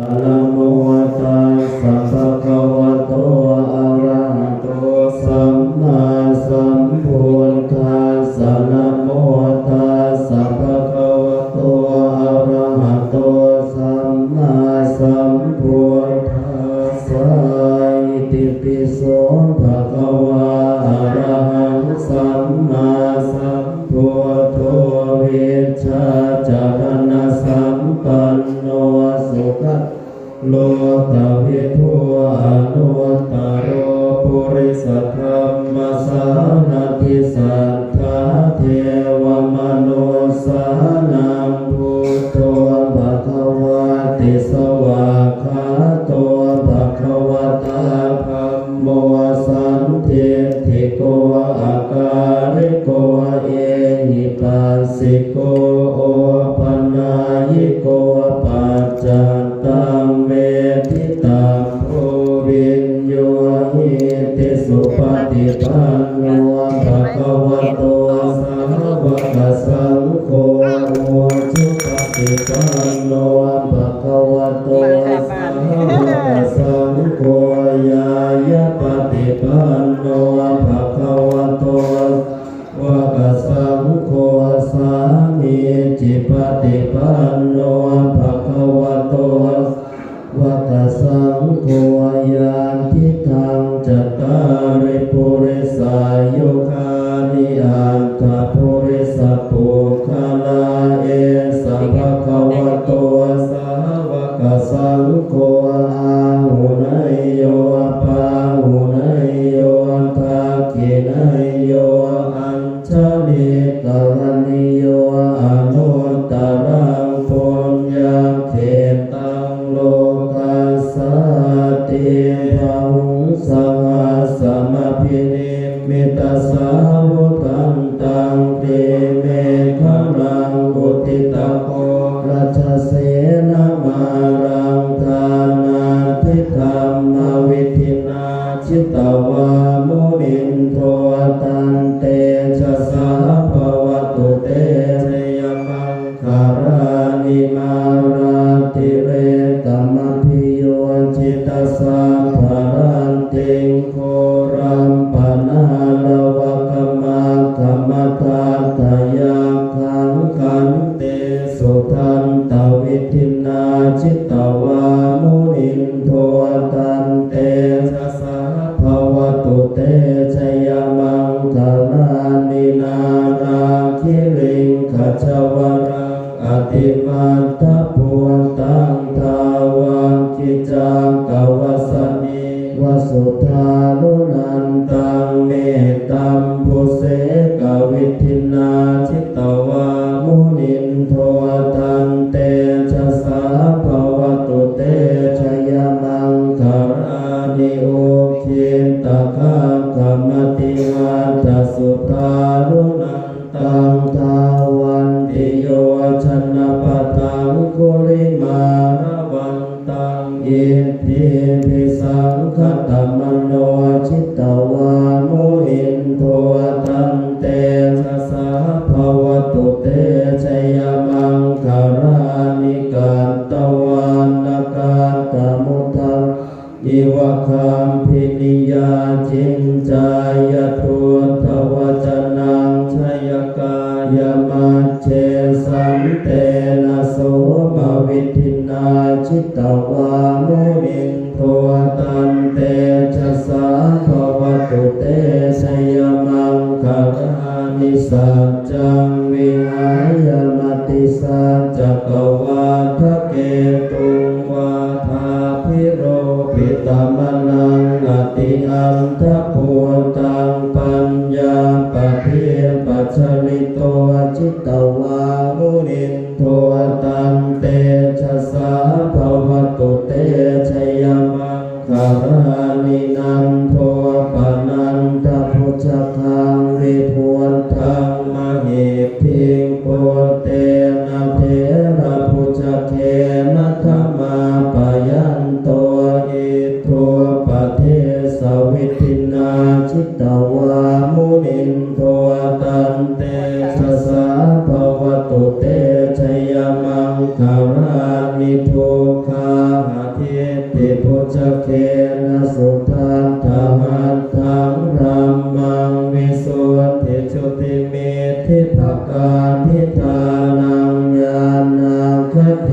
นะโมตัสสะภะคะวะโตอะระหะโตสัมมาสัมพุทธัสสะนะโมตัสสะภะคะวะโตอะระหะโตสัมมาสัมพุทธัสสะอิติปิโสภะคะวะอะระหังสัมมาสัมพุทโธวิชชาจารณะสัมปันโนสุขโลกวิทูอนุตตโรปุริสธรรมสารติสัทธาเทวมนุสานังพุทโธภะคะวะติสวากขาโตภะคะวะตาธัมโมสันทิฏฐิโกอาการิโกเอหิปัสสิโกโอปัญญิโกปัจจัตตังเมทิตังโพวิญโยหิติสุปฏิปันโนภะคะวะโตสาวกสังโฆโอจุปฏิปันโนภะคะวะโตสาวกสังโฆญาญาปฏิปันโนภะคะวะโตวะกสังโฆสามีจิปฏิปันโนภะคะวะโตวะกสังโฆญาทิทังจัตตาริปุริสายุคานิอัตถปุริสปุคลาเอสะภะคะวะโตสาวกสังโฆอาหุนยโยปาหุนยโยทักขินยโยอัญชลิกรณิโยอนุตตรังปุญญเขตังโลกัสสติภะหุงสัมมาสัมภินิมิตสาวุธันตังเตเมฆนังอุทิตโกราชเสนามารังทานาทิธรรมวิธินาชิตวามุนินโทตันเตชะสาภวตุเตชยมังคารานิมาราติเรกมมพิโยจิตสาภรันติงโครัมปนาลวะกมาคมตาตยาขังขันเตสุทันตวิทินาชิตวามุนินโทตันเตชะสาภวตุเตชยมังคารานินาราคิริงขจวรังอติมาตะปุวันตังทาวังกิจังกวสนิวสุธารุนันตังเมตตัมพุเสกวิทินาชิตวามุนินโทตันเตชะสาภวตุเตชยมังคารานิโอคินตะคากมติวัตสุธารุนันตังทาวันติโยชนะปะตังคุริมาระวันตังอิทธิปิสังคตมโนชิตวามุอินโทตันเตชะสาภวตุเตชยมังคารานิกันตวันนาการตมุทังอิวะคัมพินิยาจินจายทุทวจนังชยกายมัจเจสันเตนะโสมวิทินาชิตวามุนินโทตันเตชะสาภวตุเตชยมังคารานิสัจจังวิหายมติสัจจกวาทะเกตุงวาทาภิโรปิตมนังอติอันทะโพตังปัญญาปะเทปัจฉริโตจิตวามุนินโทตันเตชะสาภวตุเตชยมังคารานินันโทปนันทพุชคังริพวนทังมหิพิงโพเตนะเถระ พุชเคนะสุทันธรรมัตถังรัมมังวิสุทธิจุติเมธิภกาทิทานังญาณังคเท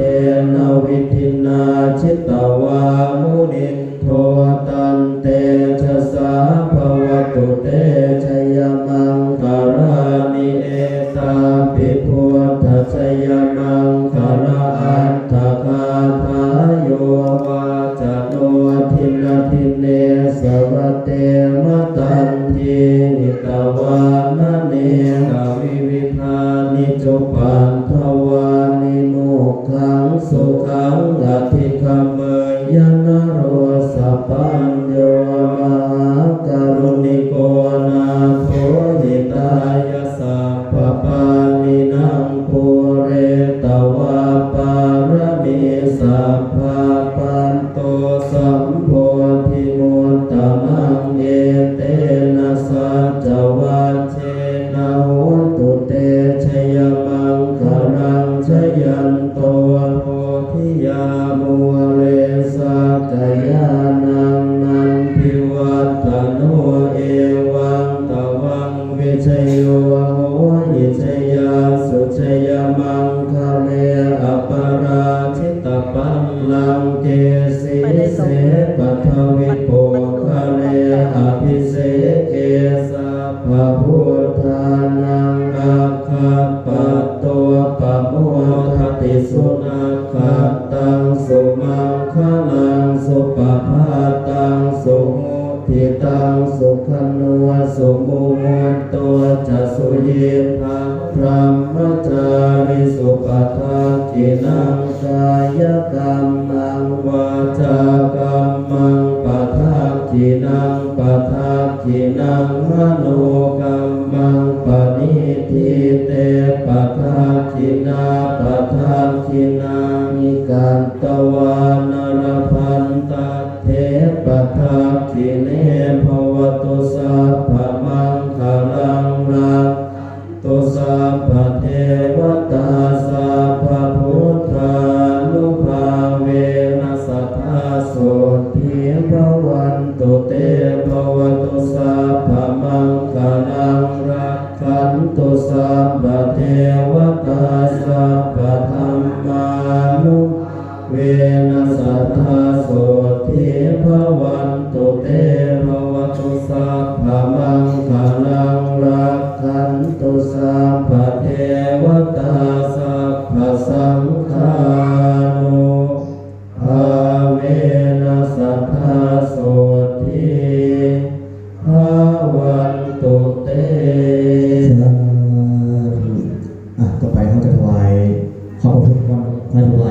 นะวิทินาชิตวามุนินโทตันเตชะสาภวตุเตชยมังคารานิเอตาปิพุทธชยมังคาราอัตถคาทายโยวาจโนทินาทิเนสวะเตมตันทีนิตวานเนกวิวิธานิจุปันทวานิโมกขังสุขังอธิคเมยนโรสัพพัญโยมหาการุณิโกนาโถหิตายาสัพพปานินังปุเรตวาปารมีสัพพะปันโตสัมโพธิมุตตมังเอเตนะสัจวัชเชนะโหตุเตชยมังคารังชยันโตโพธิยามุเลสักยานังนันทิวัตโนเอวังตวังวิชโยโหหิชยาสุชยมังคะเลอปราชิตปัลลังเกสีเสปัทวิโปคะเลอภิเสเกสัพพพุทธานังอัคคปัตโตปะโมทติสุนัขขตังสุมังคลังสุปภาตังสุมุทิตังสุขนัวสุมุมุตโตจะสุเยพังพรหมจาริสุปทักขินังกายกรรมังวาจากรรมังปทักขินังปทักขินังมโนกรรมังปณิทิเตปทักขินาปทักขินามิกันตวานรพันตเทปทักขิเนภวตุสัพพมังคารังรักตุสัพพเทวตาสัพพพุทธานุภาเวนัสทธาโสทิภวันตุเตภวตุสัพพมังคารังรักขันตุสัพพเทวตาสัพพธัมมานุเวนัสทธาโสทิภวันตุเตภวตุสัพพมังคารังรักขันตุสัพพเทวตาสัพพสังฆานุภาเวนัสทธาโสทิภวันตุเตต่อไปเขาจะถวายขอบพระคุณวันถวาย